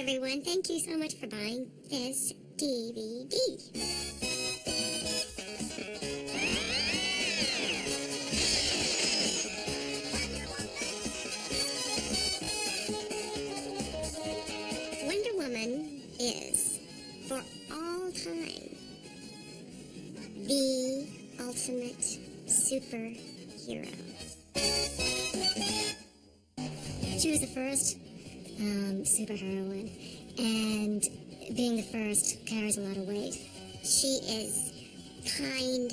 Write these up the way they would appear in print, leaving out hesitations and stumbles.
everyone. Thank you so much for buying this DVD. Wonder Woman is, for all time, the ultimate superhero. She was the first superheroine, and being the first carries a lot of weight. She is kind,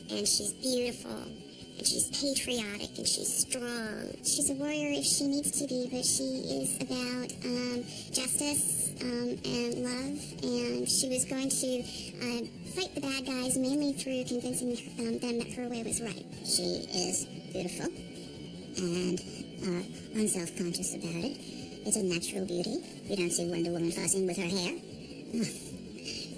and she's beautiful, and she's patriotic, and she's strong. She's a warrior if she needs to be, but she is about justice and love, and she was going to fight the bad guys mainly through convincing them that her way was right. She is beautiful and unself-conscious about it. It's a natural beauty. You don't see Wonder Woman fussing with her hair.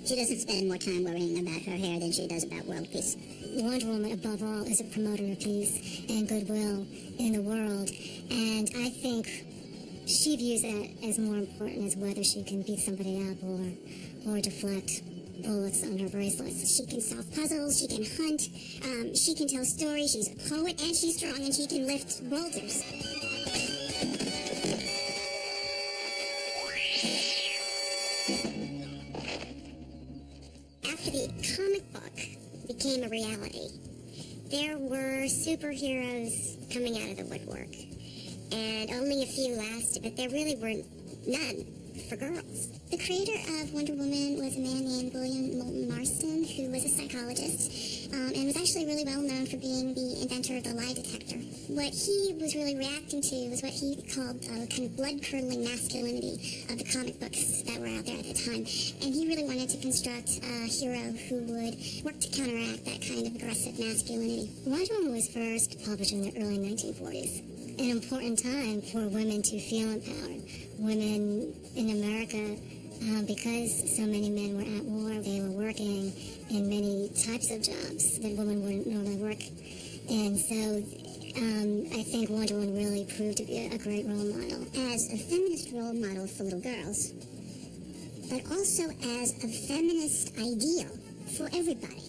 She doesn't spend more time worrying about her hair than she does about world peace. Wonder Woman, above all, is a promoter of peace and goodwill in the world. And I think she views that as more important as whether she can beat somebody up or deflect bullets on her bracelets. She can solve puzzles, she can hunt, she can tell stories, she's a poet, and she's strong, and she can lift boulders. After the comic book became a reality, there were superheroes coming out of the woodwork, and only a few lasted, but there really were none for girls. The creator of Wonder Woman was a man named William Moulton Marston, who was a psychologist, and was actually really well known for being the inventor of the lie detector. What he was really reacting to was what he called kind of blood-curdling masculinity of the comic books that were out there at the time, and he really wanted to construct a hero who would work to counteract that kind of aggressive masculinity. Wonder Woman was first published in the early 1940s. An important time for women to feel empowered. Women in America, because so many men were at war, they were working in many types of jobs that women wouldn't normally work. And so I think Wonder Woman really proved to be a great role model. As a feminist role model for little girls, but also as a feminist ideal for everybody.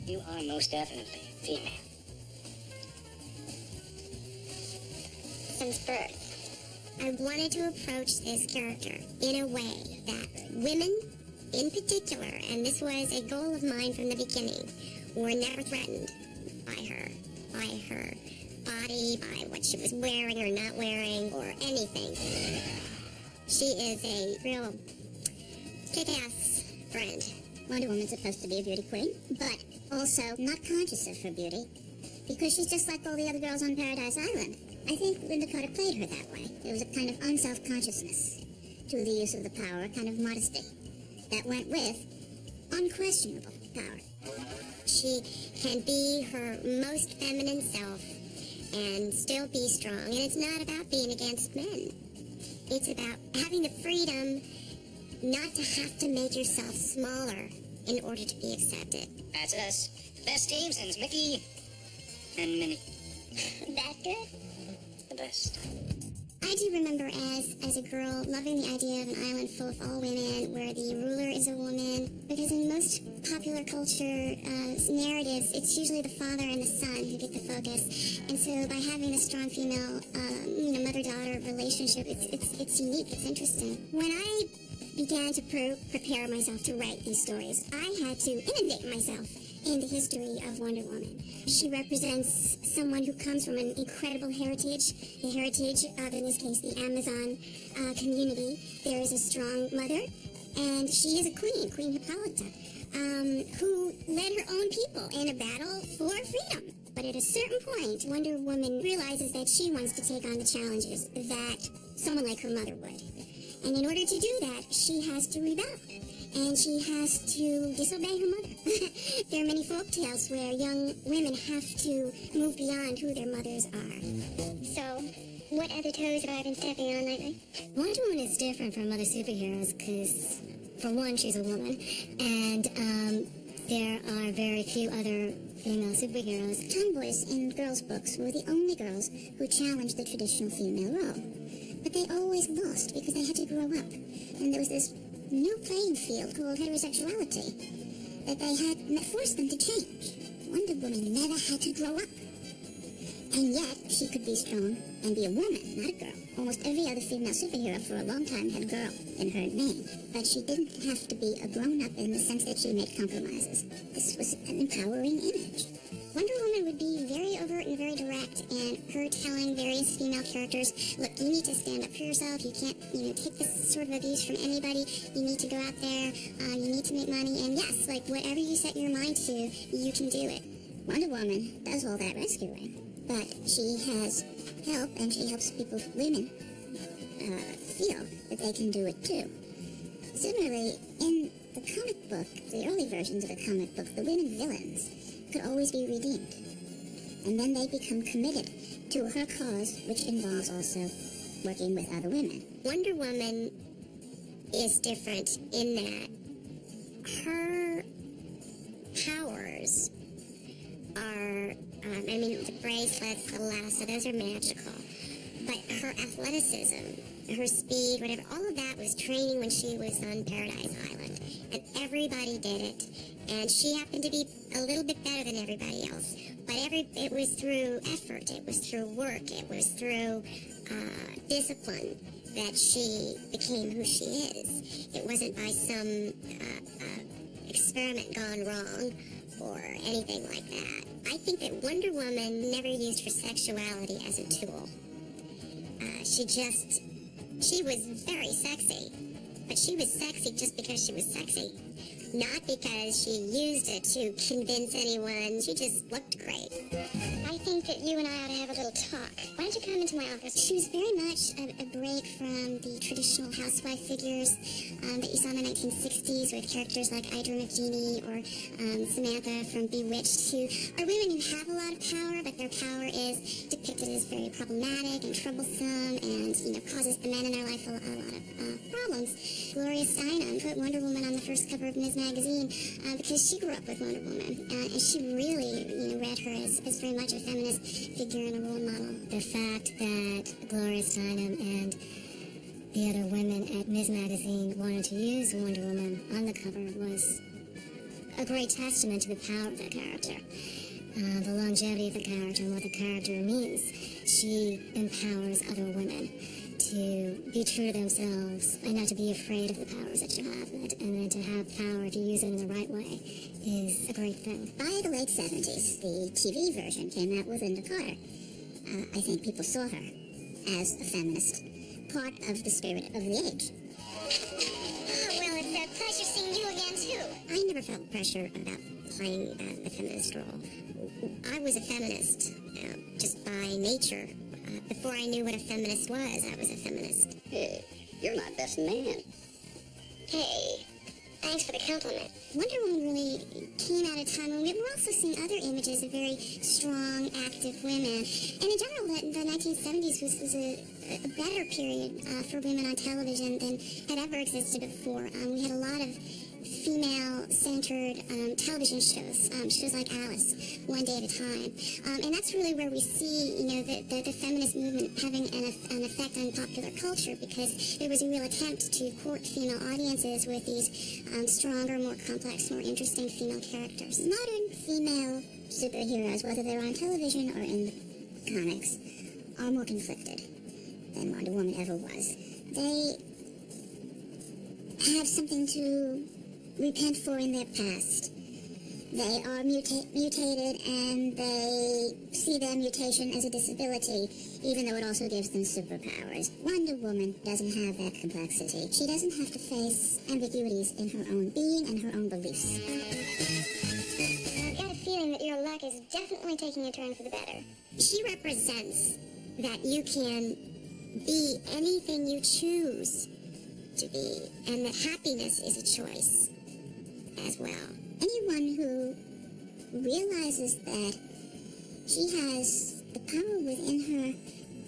You are most definitely female. Since birth, I wanted to approach this character in a way that women, in particular, and this was a goal of mine from the beginning, were never threatened by her body, by what she was wearing or not wearing, or anything. She is a real kick-ass friend. Wonder Woman's supposed to be a beauty queen, but also not conscious of her beauty, because she's just like all the other girls on Paradise Island. I think Linda Carter played her that way. There was a kind of unself-consciousness to the use of the power, a kind of modesty that went with unquestionable power. She can be her most feminine self and still be strong. And it's not about being against men. It's about having the freedom not to have to make yourself smaller in order to be accepted. That's us. Best team since Mickey and Minnie. That good? The best. I do remember as a girl loving the idea of an island full of all women where the ruler is a woman, because in most popular culture narratives, it's usually the father and the son who get the focus. And so by having a strong female, mother-daughter relationship, it's unique, it's interesting. When I began to prepare myself to write these stories, I had to inundate myself in the history of Wonder Woman. She represents someone who comes from an incredible heritage, the heritage of, in this case, the Amazon community. There is a strong mother, and she is a queen, Queen Hippolyta, who led her own people in a battle for freedom. But at a certain point, Wonder Woman realizes that she wants to take on the challenges that someone like her mother would. And in order to do that, she has to rebel. And she has to disobey her mother. There are many folk tales where young women have to move beyond who their mothers are. So, what other toes have I been stepping on lately? Wonder Woman is different from other superheroes because, for one, she's a woman, and there are very few other female superheroes. Tomboys in girls' books were the only girls who challenged the traditional female role. but they always lost because they had to grow up. And there was this new playing field called heterosexuality that they had forced them to change. Wonder Woman never had to grow up. And yet, she could be strong and be a woman, not a girl. Almost every other female superhero for a long time had girl in her name. But she didn't have to be a grown-up in the sense that she made compromises. This was an empowering image. Wonder Woman would be very overt and very direct in her telling various female characters, look, you need to stand up for yourself. You can't, take this sort of abuse from anybody. You need to go out there. You need to make money. And yes, like, whatever you set your mind to, you can do it. Wonder Woman does all that rescuing. But she has help, and she helps women, feel that they can do it too. Similarly, in the comic book, the early versions of the comic book, the women villains could always be redeemed. And then they become committed to her cause, which involves also working with other women. Wonder Woman is different in that her powers are, the bracelets, the lasso, those are magical. But her athleticism, her speed, whatever, all of that was training when she was on Paradise Island. And everybody did it. And she happened to be a little bit better than everybody else. But it was through effort, it was through work, it was through discipline that she became who she is. It wasn't by some experiment gone wrong or anything like that. I think that Wonder Woman never used her sexuality as a tool. She was very sexy, but she was sexy just because she was sexy. Not because she used it to convince anyone. She just looked great. I think that you and I ought to have a little talk. Why don't you come into my office? She was very much a break from the traditional housewife figures that you saw in the 1960s with characters like Idra McGeady or Samantha from Bewitched, who are women who have a lot of power, but their power is depicted as very problematic and troublesome and, causes the men in their life a lot of problems. Gloria Steinem put Wonder Woman on the first cover of Ms. Magazine because she grew up with Wonder Woman, and she really, read her as very much a feminist figure and a role model. The fact that Gloria Steinem and the other women at Ms. Magazine wanted to use Wonder Woman on the cover was a great testament to the power of that character, the longevity of the character and what the character means. She empowers other women to be true to themselves and not to be afraid of the powers that you have, and then to have power, if you use it in the right way, is a great thing. By the late 70s, the TV version came out with Linda Carter. I think people saw her as a feminist, part of the spirit of the age. Oh, well, it's a pleasure seeing you again, too. I never felt pressure about playing the feminist role. I was a feminist just by nature. Before I knew what a feminist was, I was a feminist. Hey, you're my best man. Hey, thanks for the compliment. Wonder Woman really came at a time when we were also seeing other images of very strong, active women. And in general, the 1970s was a better period for women on television than had ever existed before. We had a lot of female-centered television shows, shows like Alice, One Day at a Time. And that's really where we see, the feminist movement having an effect on popular culture, because there was a real attempt to court female audiences with these stronger, more complex, more interesting female characters. Modern female superheroes, whether they're on television or in the comics, are more conflicted than Wonder Woman ever was. They have something to repent for in their past. They are mutated, and they see their mutation as a disability, even though it also gives them superpowers. Wonder Woman doesn't have that complexity. She doesn't have to face ambiguities in her own being and her own beliefs. I've got a feeling that your luck is definitely taking a turn for the better. She represents that you can be anything you choose to be, and that happiness is a choice as well. Anyone who realizes that she has the power within her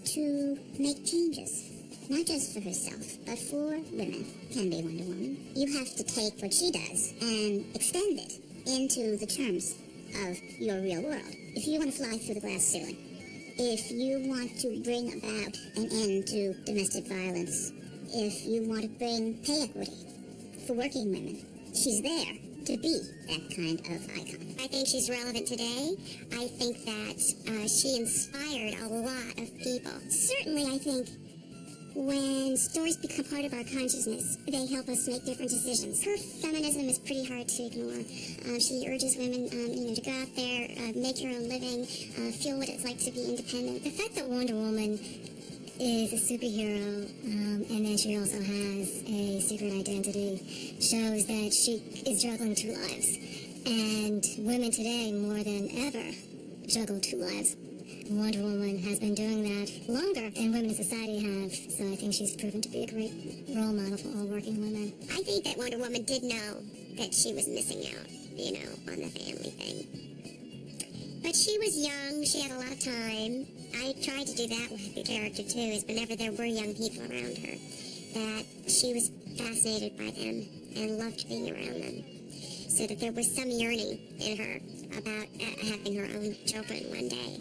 to make changes, not just for herself, but for women, can be Wonder Woman. You have to take what she does and extend it into the terms of your real world. If you want to fly through the glass ceiling, If you want to bring about an end to domestic violence, if you want to bring pay equity for working women, she's there to be that kind of icon. I think she's relevant today. I think that she inspired a lot of people. Certainly, I think when stories become part of our consciousness, they help us make different decisions. Her feminism is pretty hard to ignore. She urges women, to go out there, make your own living, feel what it's like to be independent. The fact that Wonder Woman is a superhero, and then she also has a secret identity, shows that she is juggling two lives. And women today, more than ever, juggle two lives. Wonder Woman has been doing that longer than women in society have, so I think she's proven to be a great role model for all working women. I think that Wonder Woman did know that she was missing out, on the family thing. But she was young, she had a lot of time. I tried to do that with the character too, is whenever there were young people around her, that she was fascinated by them and loved being around them. So that there was some yearning in her about having her own children one day.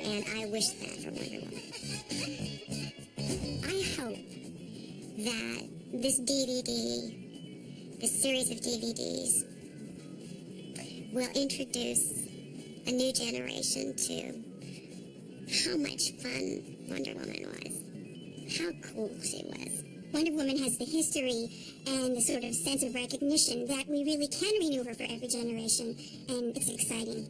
And I wish that for Wonder Woman. I hope that this DVD, this series of DVDs, will introduce a new generation to how much fun Wonder Woman was, how cool she was. Wonder Woman has the history and the sort of sense of recognition that we really can renew her for every generation, and it's exciting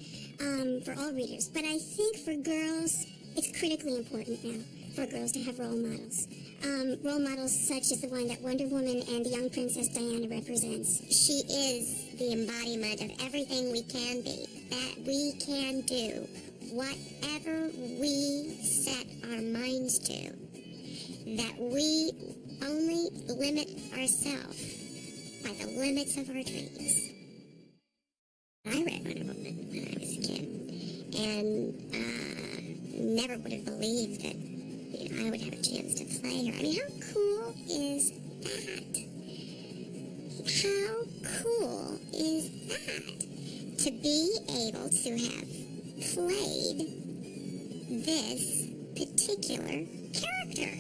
for all readers. But I think for girls, it's critically important now for girls to have role models. Role models such as the one that Wonder Woman and the young Princess Diana represents. She is the embodiment of everything we can be, that we can do whatever we set our minds to, that we only limit ourselves by the limits of our dreams. I read Wonder Woman when I was a kid, and never would have believed that I would have a chance to play her. I mean, how cool is that? How cool is that? To be able to have played this particular character.